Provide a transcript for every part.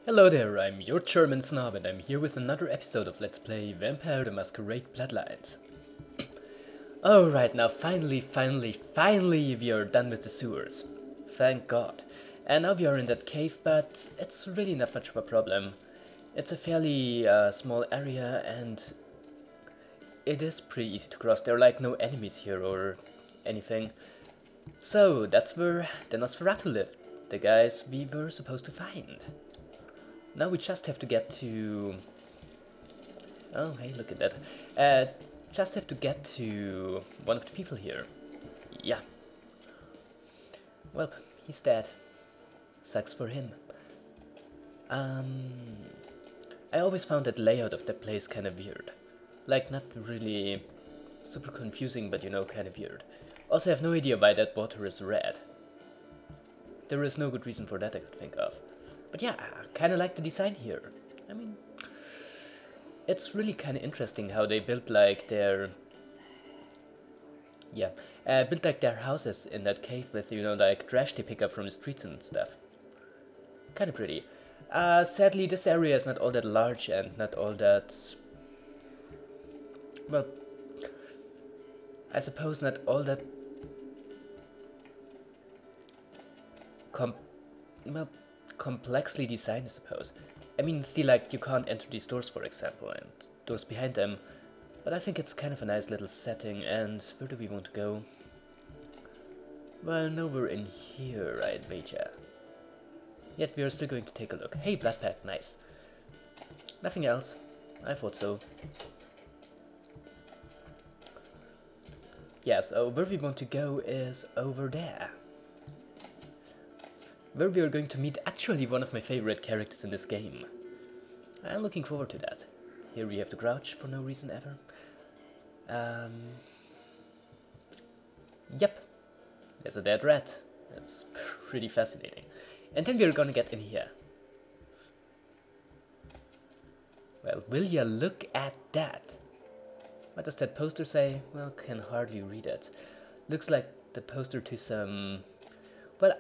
Hello there, I'm your German snob and I'm here with another episode of Let's Play Vampire the Masquerade Bloodlines. Alright, now finally we are done with the sewers. Thank God. And now we are in that cave, but it's really not much of a problem. It's a fairly small area and it is pretty easy to cross. There are like no enemies here or anything. So that's where the Nosferatu lived, the guys we were supposed to find. Now we just have to get to... Oh, hey, look at that. Just have to get to one of the people here. Yeah. Well, he's dead. Sucks for him. I always found that layout of the place kind of weird. Like, not really super confusing, but you know, kind of weird. Also, I have no idea why that water is red. There is no good reason for that I could think of. But yeah, I kind of like the design here. I mean, it's really kind of interesting how they built like their... Yeah, built like their houses in that cave with, you know, like trash they pick up from the streets and stuff. Kind of pretty. Sadly, this area is not all that large and not all that... Well, I suppose not all that... complexly designed, I suppose. I mean, see, like, you can't enter these doors, for example, and doors behind them. But I think it's kind of a nice little setting, and where do we want to go? Well, no, we're in here, right, Veja? Yet we are still going to take a look. Hey, blood pack, nice. Nothing else. I thought so. Yeah, so where we want to go is over there. Where we are going to meet actually one of my favorite characters in this game. I'm looking forward to that. Here we have the Grouch for no reason ever. Yep, there's a dead rat. That's pretty fascinating. And then we're gonna get in here. Well, will ya look at that? What does that poster say? Well, can hardly read it. Looks like the poster to some... Well,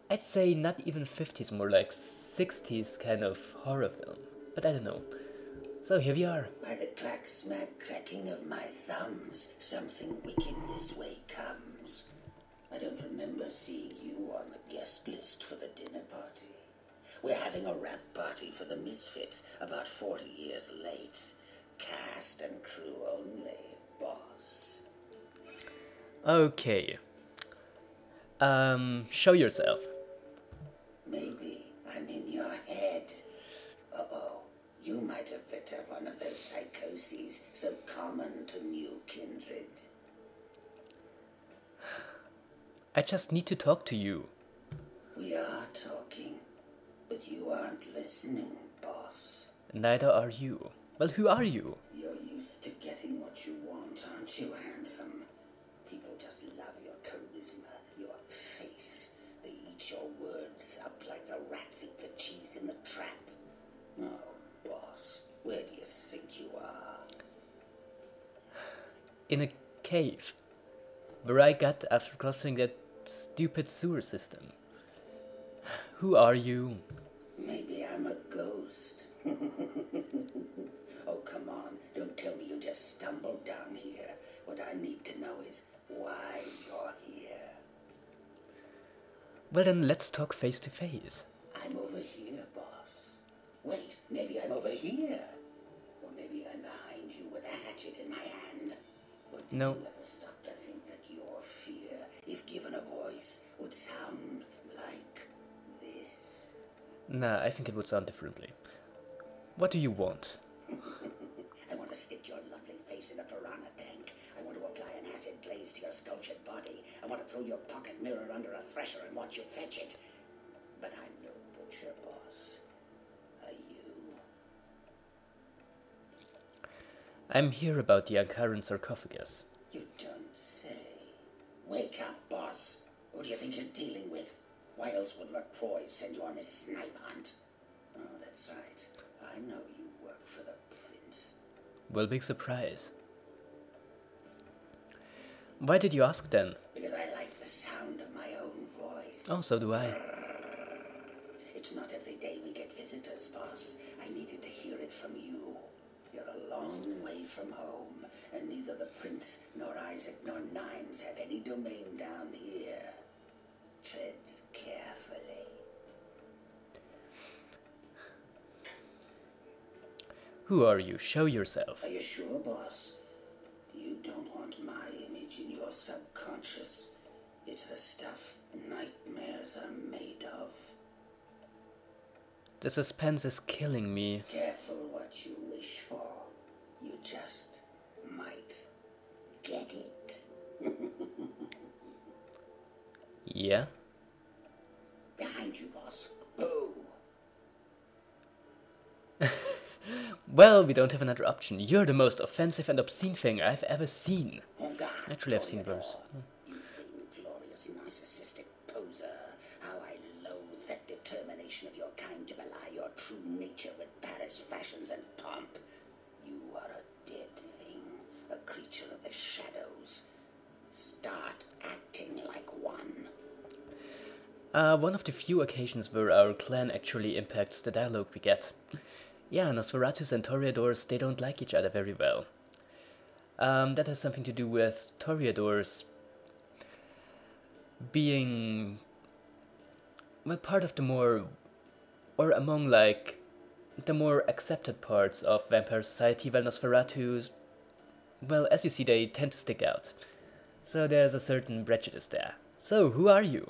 I'd say not even 50s, more like 60s kind of horror film. But I don't know. So here we are. By the clack-smack cracking of my thumbs, something wicked this way comes. I don't remember seeing you on the guest list for the dinner party. We're having a rap party for the Misfits, about 40 years late. Cast and crew only, boss. Okay. Show yourself. Maybe I'm in your head. Uh-oh, you might have picked up one of those psychoses so common to new kindred. I just need to talk to you. We are talking, but you aren't listening, boss. Neither are you. Well, who are you? You're used to getting what you want, aren't you, handsome? People just love your charisma, your face. They eat your words up like the rats eat the cheese in the trap. Oh, boss, where do you think you are? In a cave. Where I got after crossing that stupid sewer system. Who are you? Maybe I'm a ghost. Oh, come on, don't tell me you just stumbled down here. What I need to know is why you're here. Well then, let's talk face to face. I'm over here, boss. Wait, maybe I'm over here. Or maybe I'm behind you with a hatchet in my hand. Or did No. you ever stop to think that your fear, if given a voice, would sound like this? Nah, I think it would sound differently. What do you want? I want to stick your lovely face in a piranha tank. I want to apply an acid glaze to your sculptured body. I want to throw your pocket mirror under a thresher and watch you fetch it. But I'm no butcher, boss. Are you? I'm here about the Ankaran sarcophagus. You don't say. Wake up, boss. Who do you think you're dealing with? Why else would LaCroix send you on this snipe hunt? Oh, that's right. I know you work for the prince. Well, big surprise. Why did you ask then? Because I like the sound of my own voice. Oh, so do I. It It's not every day we get visitors, boss. I needed to hear it from you. You're a long way from home, and neither the Prince nor Isaac nor Nines have any domain down here. Tread carefully. Who are you? Show yourself. Are you sure, boss? You don't want my image in your subconscious. It's the stuff nightmares are made of. The suspense is killing me. Careful what you wish for. You just might get it. Yeah? Behind you, boss. Oh. Well, we don't have another option. You're the most offensive and obscene thing I've ever seen. Oh, God. Actually, I've seen worse. You vainglorious, narcissistic poser. How I loathe that determination of your kind to belie your true nature with Paris fashions and pomp. You are a dead thing, a creature of the shadows. Start acting like one. One of the few occasions where our clan actually impacts the dialogue we get. Yeah, Nosferatus and Toreadors, they don't like each other very well. That has something to do with Toreadors being, well, part of the more, or among, like, the more accepted parts of vampire society, while Nosferatus, well, as you see, they tend to stick out. So there's a certain prejudice there. So, who are you?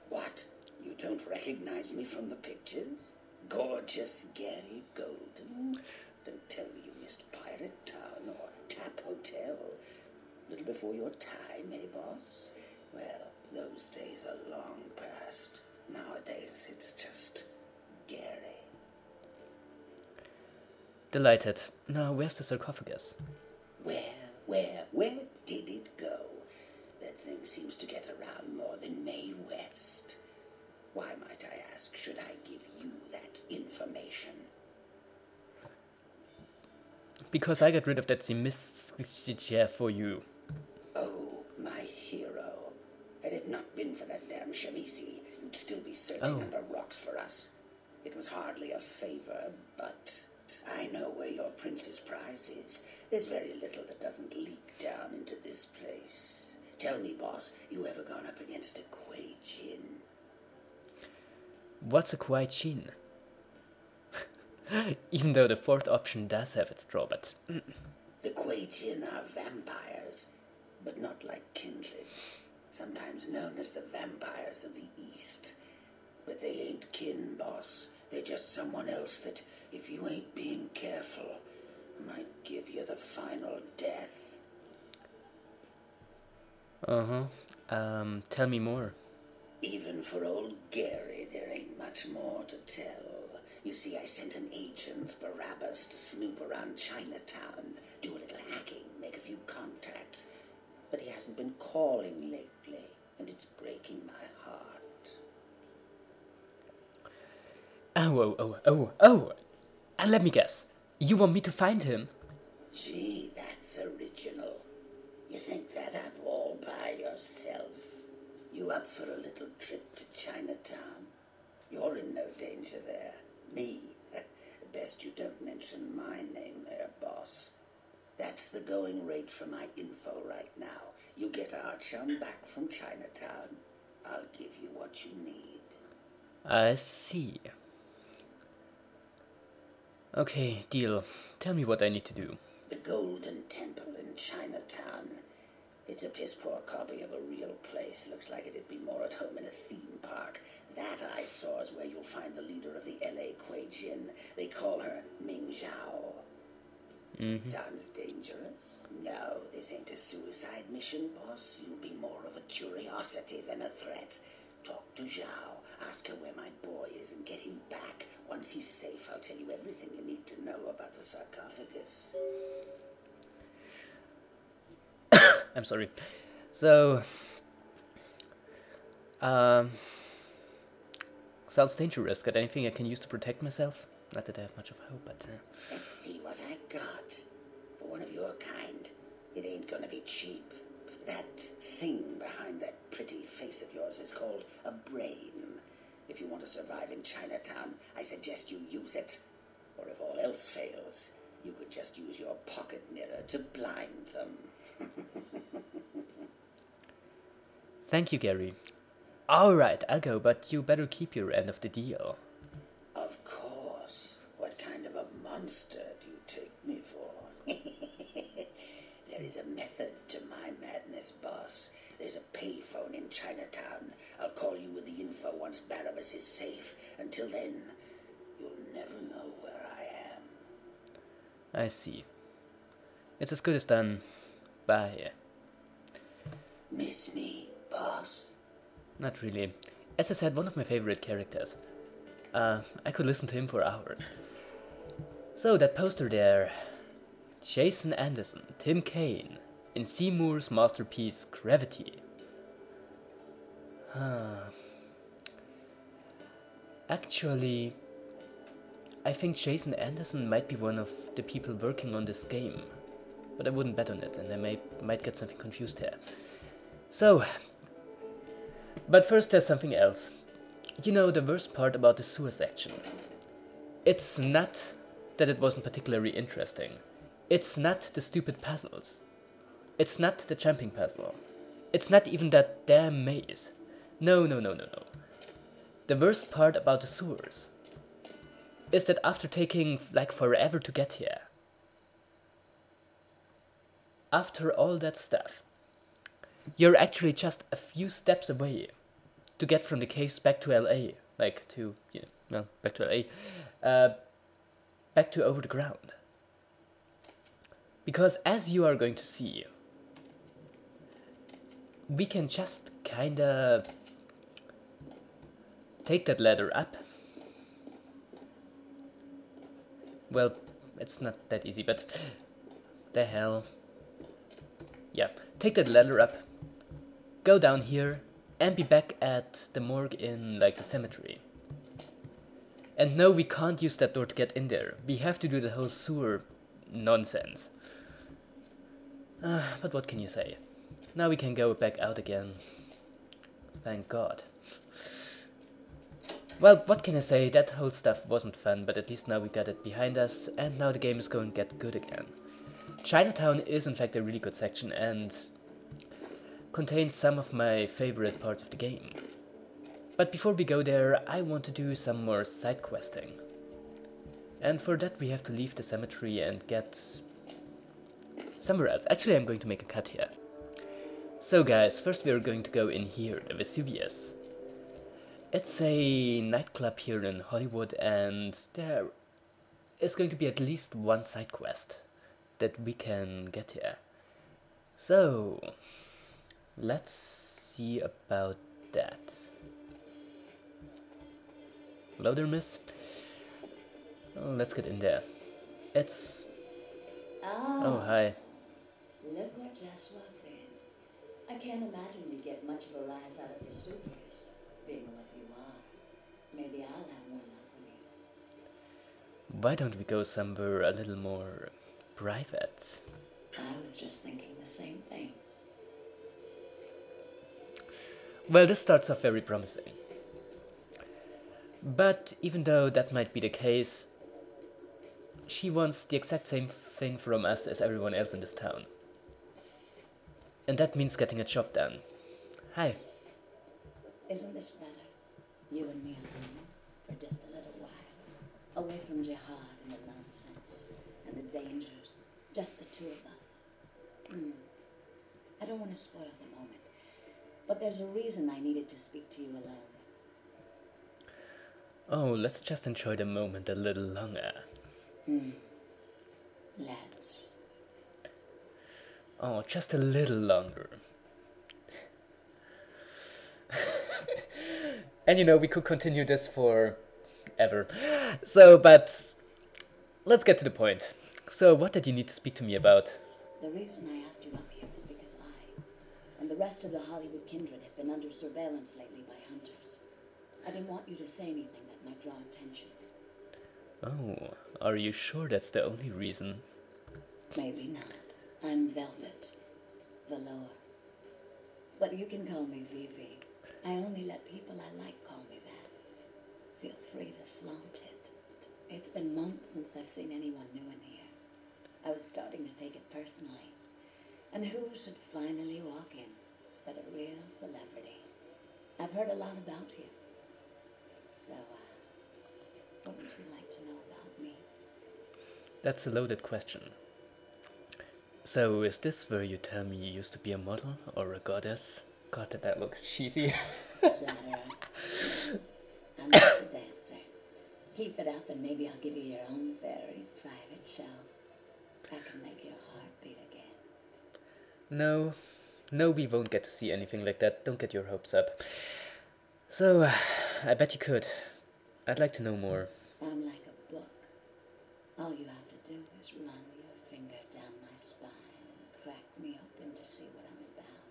What? You don't recognize me from the pictures? Gorgeous Gary Golden? Don't tell me you missed Pirate Town or Tap Hotel. A little before your time, eh, boss? Well, those days are long past. Nowadays, it's just Gary. Delighted. Now, where's the sarcophagus? Where did it go? That thing seems to get around more than Mae West. Why, might I ask, should I give you that information? Because I got rid of that chair for you. Oh, my hero. Had it not been for that damn Shamisi, you'd still be searching under rocks for us. It was hardly a favor, but I know where your prince's prize is. There's very little that doesn't leak down into this place. Tell me, boss, you ever gone up against a Kuei Jin? What's a Kuei Jin? Even though the fourth option does have its drawbacks. The Kuei Jin are vampires, but not like kindred. Sometimes known as the vampires of the East. But they ain't kin, boss. They're just someone else that, if you ain't being careful, might give you the final death. Tell me more. Even for old Gary, there ain't much more to tell. You see, I sent an agent, Barabbas, to snoop around Chinatown, do a little hacking, make a few contacts. But he hasn't been calling lately, and it's breaking my heart. Oh. And let me guess. You want me to find him? Gee, that's original. You think that up all by yourself? You up for a little trip to Chinatown? You're in no danger there. Me? Best you don't mention my name there, boss. That's the going rate for my info right now. You get our chum back from Chinatown. I'll give you what you need. I see. Okay, deal. Tell me what I need to do. The Golden Temple in Chinatown. It's a piss-poor copy of a real place. Looks like it'd be more at home in a theme park. That I saw is where you'll find the leader of the L.A. Kuei Jin. They call her Ming Zhao. Sounds dangerous? No, this ain't a suicide mission, boss. You'll be more of a curiosity than a threat. Talk to Zhao. Ask her where my boy is and get him back. Once he's safe, I'll tell you everything you need to know about the sarcophagus. I'm sorry. So, sounds dangerous. Got anything I can use to protect myself? Not that I have much of hope, but... Let's see what I got. For one of your kind, it ain't gonna be cheap. That thing behind that pretty face of yours is called a brain. If you want to survive in Chinatown, I suggest you use it. Or if all else fails, you could just use your pocket mirror to blind them. Thank you, Gary. Alright, I'll go, but you better keep your end of the deal. Of course. What kind of a monster do you take me for? There is a method to my madness, boss. There's a payphone in Chinatown. I'll call you with the info once Barabbas is safe. Until then, you'll never know where I am. I see. It's as good as done. Bye. Miss me, boss? Not really. As I said, one of my favorite characters. I could listen to him for hours. So, that poster there. Jason Anderson, Tim Kaine, in Seymour's masterpiece Gravity. Actually, I think Jason Anderson might be one of the people working on this game, but I wouldn't bet on it, and I might get something confused here. So, but first there's something else. You know, the worst part about the sewer section. It's not that it wasn't particularly interesting. It's not the stupid puzzles. It's not the jumping puzzle. It's not even that damn maze. No. The worst part about the sewers is that after taking like forever to get here, after all that stuff, you're actually just a few steps away to get from the caves back to LA, back to LA, back to over the ground. Because as you are going to see, we can just kinda take that ladder up. Well, it's not that easy, but the hell. Yeah, take that ladder up, go down here, and be back at the morgue in, like, the cemetery. And no, we can't use that door to get in there. We have to do the whole sewer nonsense. But what can you say? Now we can go back out again. Thank God. Well, what can I say? That whole stuff wasn't fun, but at least now we got it behind us, and now the game is going to get good again. Chinatown is in fact a really good section, and contains some of my favorite parts of the game. But before we go there, I want to do some more side questing. And for that we have to leave the cemetery and get somewhere else. Actually, I'm going to make a cut here. So guys, first we are going to go in here, the Vesuvius. It's a nightclub here in Hollywood, and there is going to be at least one side quest that we can get here. So, let's see about that. Hello there, miss. Oh, let's get in there. It's... Oh, hi. Look what just walked in. I can't imagine you get much of a rise out of Vesuvius, being what you are. Maybe I'll have more luck with you. Why don't we go somewhere a little more private? I was just thinking the same thing. Well, this starts off very promising. But even though that might be the case, she wants the exact same thing from us as everyone else in this town. And that means getting a job done. Hi. Isn't this better? You and me alone, for just a little while. Away from jihad and the nonsense, and the dangers. Just the two of us. I don't want to spoil the moment, but there's a reason I needed to speak to you alone. Oh, let's just enjoy the moment a little longer. Let's. Oh, just a little longer. And you know, we could continue this for ever. So, but let's get to the point. So, what did you need to speak to me about? The reason I asked you up here is because I and the rest of the Hollywood kindred have been under surveillance lately by hunters. I didn't want you to say anything that might draw attention. Oh, are you sure that's the only reason? Maybe not. I'm Velvet. Velour. But you can call me Vivi. I only let people I like call me that. feel free to flaunt it. It's been months since I've seen anyone new in here. I was starting to take it personally. And who should finally walk in but a real celebrity? I've heard a lot about you. So, what would you like to know about me? That's a loaded question. So, is this where you tell me you used to be a model or a goddess? God, that looks cheesy. Shut her up. I'm just a dancer. Keep it up and maybe I'll give you your own very private show. I can make your heart beat again. No, we won't get to see anything like that. Don't get your hopes up. So, I bet you could. I'd like to know more. I'm like a book. All you have to do is run your finger down my spine and crack me open to see what I'm about.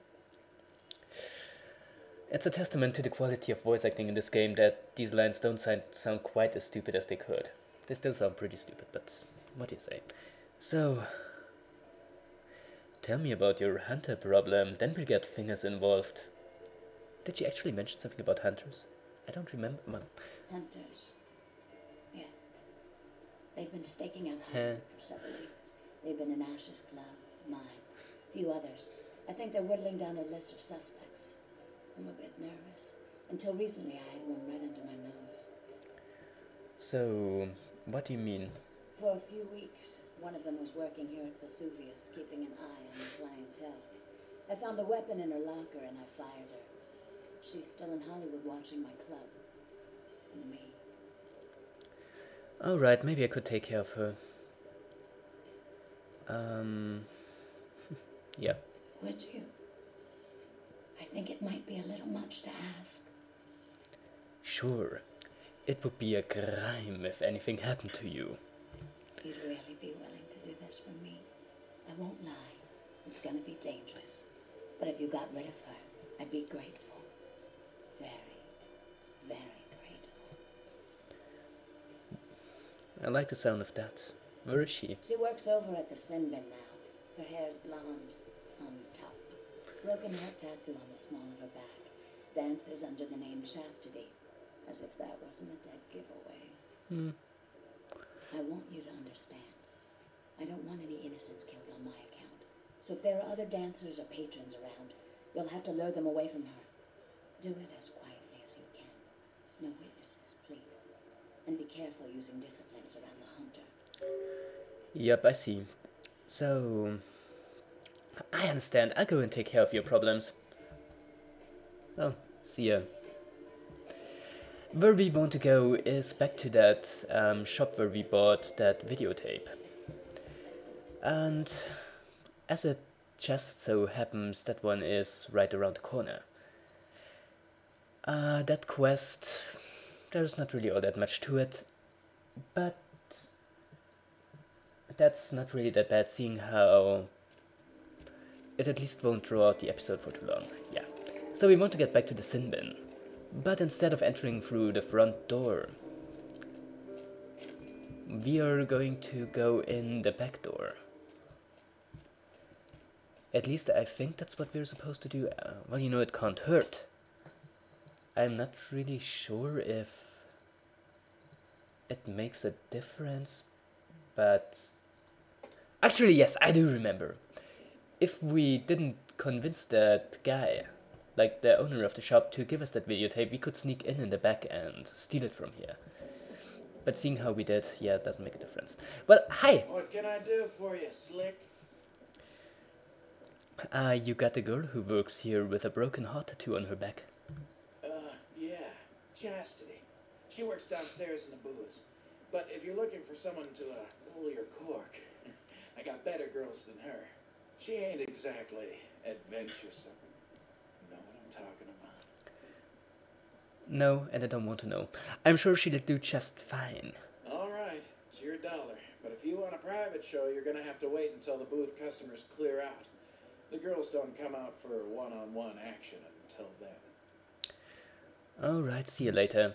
It's a testament to the quality of voice acting in this game that these lines don't sound quite as stupid as they could. They still sound pretty stupid, but what do you say? So, tell me about your hunter problem, then we'll get fingers involved. Did you actually mention something about hunters? I don't remember. Hunters. Yes. They've been staking out Hollywood for several weeks. They've been in Ash's club, mine, a few others. I think they're whittling down their list of suspects. I'm a bit nervous. Until recently I had one right under my nose. So, what do you mean? For a few weeks, one of them was working here at Vesuvius, keeping an eye on the clientele. I found a weapon in her locker and I fired her. She's still in Hollywood watching my club. And me. Alright, maybe I could take care of her. Yeah. Would you? I think it might be a little much to ask. Sure. It would be a crime if anything happened to you. You'd really be willing to do this for me? I won't lie. It's gonna be dangerous. But if you got rid of her, I'd be grateful. Very, very grateful. I like the sound of that. Where is she? She works over at the sin bin now. Her hair's blonde on top. Broken heart tattoo on the small of her back. Dances under the name Chastity. As if that wasn't a dead giveaway. I want you to understand. I don't want any innocents killed on my account. So if there are other dancers or patrons around, you'll have to lure them away from her. Do it as quietly as you can. No witnesses, please. And be careful using disciplines around the hunter. Yep, I see. So, I understand. I'll go and take care of your problems. Oh, see ya. Where we want to go is back to that shop where we bought that videotape. And as it just so happens, that one is right around the corner. That quest, there's not really all that much to it, but that's not really that bad, seeing how it at least won't draw out the episode for too long. Yeah. So we want to get back to the sin bin, but instead of entering through the front door, we are going to go in the back door. At least I think that's what we're supposed to do. Well, you know, it can't hurt. I'm not really sure if it makes a difference, but actually, yes, I do remember. If we didn't convince that guy, like the owner of the shop, to give us that videotape, we could sneak in the back and steal it from here. But seeing how we did, yeah, it doesn't make a difference. Well, hi! What can I do for you, Slick? You got a girl who works here with a broken heart tattoo on her back. Yeah, Chastity. She works downstairs in the booths. But if you're looking for someone to pull your cork, I got better girls than her. She ain't exactly adventuresome. Know what I'm talking about? No, and I don't want to know. I'm sure she'll do just fine. All right, it's your dollar. But if you want a private show, you're gonna have to wait until the booth customers clear out. The girls don't come out for one-on-one action until then. Alright, see you later.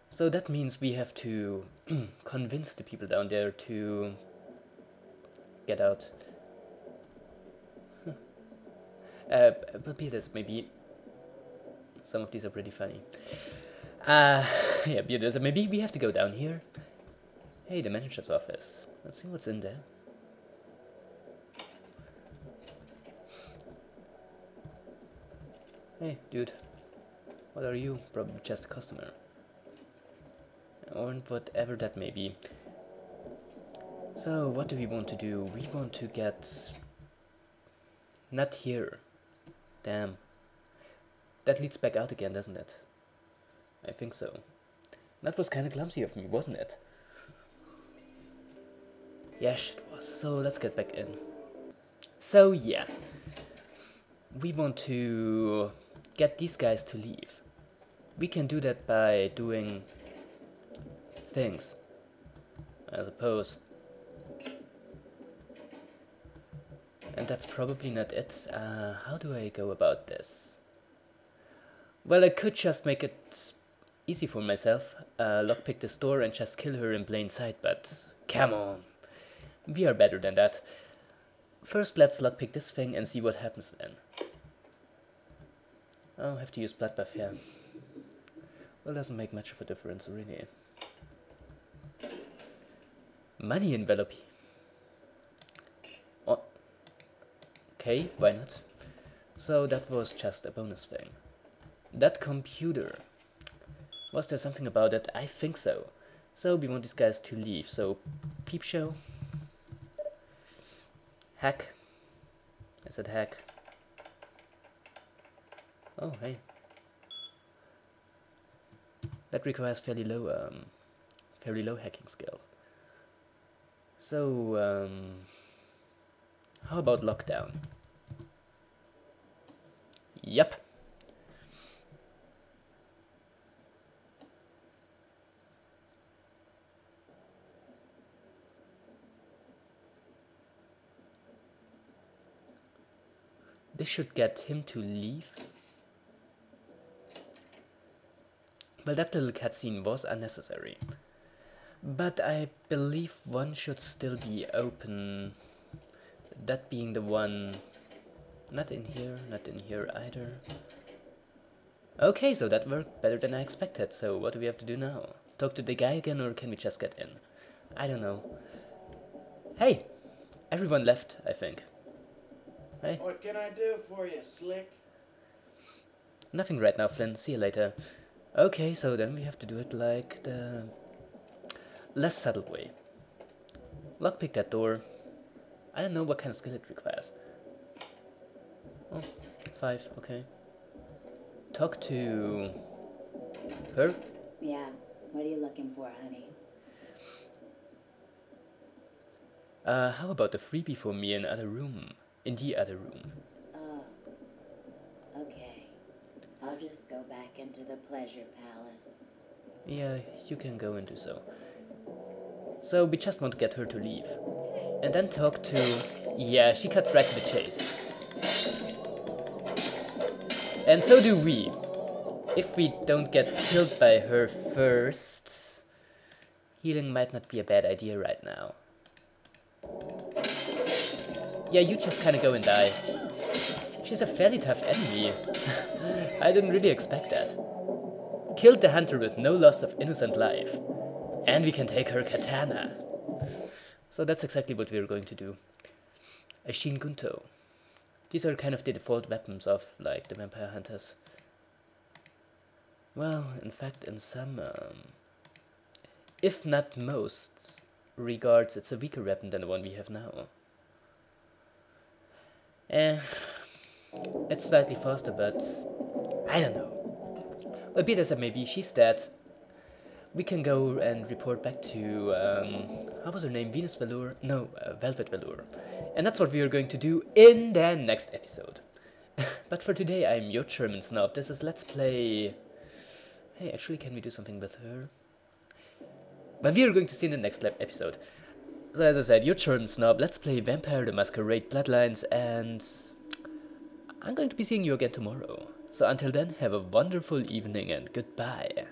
So that means we have to convince the people down there to get out. But be this, maybe some of these are pretty funny. Yeah, maybe we have to go down here. Hey, the manager's office. Let's see what's in there. Hey, dude. What are you? Probably just a customer. Or whatever that may be. So, what do we want to do? We want to get... Not here. Damn. That leads back out again, doesn't it? I think so. That was kinda clumsy of me, wasn't it? Yes, it was. So, let's get back in. So, yeah. We want to get these guys to leave. We can do that by doing things, I suppose. And that's probably not it. How do I go about this? Well, I could just make it easy for myself. Lockpick this door and just kill her in plain sight, but come on. We are better than that. First, let's lockpick this thing and see what happens then. Oh, I have to use bloodbath here. Well, doesn't make much of a difference, really. Money envelope. Oh. Okay, why not? So that was just a bonus thing. That computer. Was there something about it? I think so. So we want these guys to leave. So peep show. Hack. I said hack. Oh, hey. That requires fairly low hacking skills. So, how about lockdown? Yep. This should get him to leave. Well, that little cutscene was unnecessary. But I believe one should still be open. That being the one... Not in here either. Okay, so that worked better than I expected. So what do we have to do now? Talk to the guy again, or can we just get in? I don't know. Hey! Everyone left, I think. Hey. What can I do for you, Slick? Nothing right now, Flynn. See you later. Okay, so then we have to do it like the less subtle way. Lockpick that door. I don't know what kind of skill it requires. Oh, 5, okay. Talk to her? Yeah, what are you looking for, honey? How about a freebie for me in the other room? Oh, okay. I'll just go back into the pleasure palace. Yeah, you can go and do so. So we just want to get her to leave. And then talk to... Yeah, she cuts right to the chase. And so do we. If we don't get killed by her first... Healing might not be a bad idea right now. Yeah, you just kinda go and die. She's a fairly tough enemy. I didn't really expect that. Killed the hunter with no loss of innocent life. And we can take her katana. So that's exactly what we're going to do. A Shingunto. These are kind of the default weapons of, like, the vampire hunters. Well, in fact, in some, if not most regards, it's a weaker weapon than the one we have now. It's slightly faster, but I don't know. Well, be it as it may be, she's dead. We can go and report back to, how was her name? Venus Velour? No, Velvet Velour. And that's what we are going to do in the next episode. But for today, I'm your German Snob. This is Let's Play... Hey, actually, can we do something with her? But we are going to see in the next episode. So as I said, your german snob, let's play Vampire the Masquerade Bloodlines, and I'm going to be seeing you again tomorrow. So until then, have a wonderful evening and goodbye.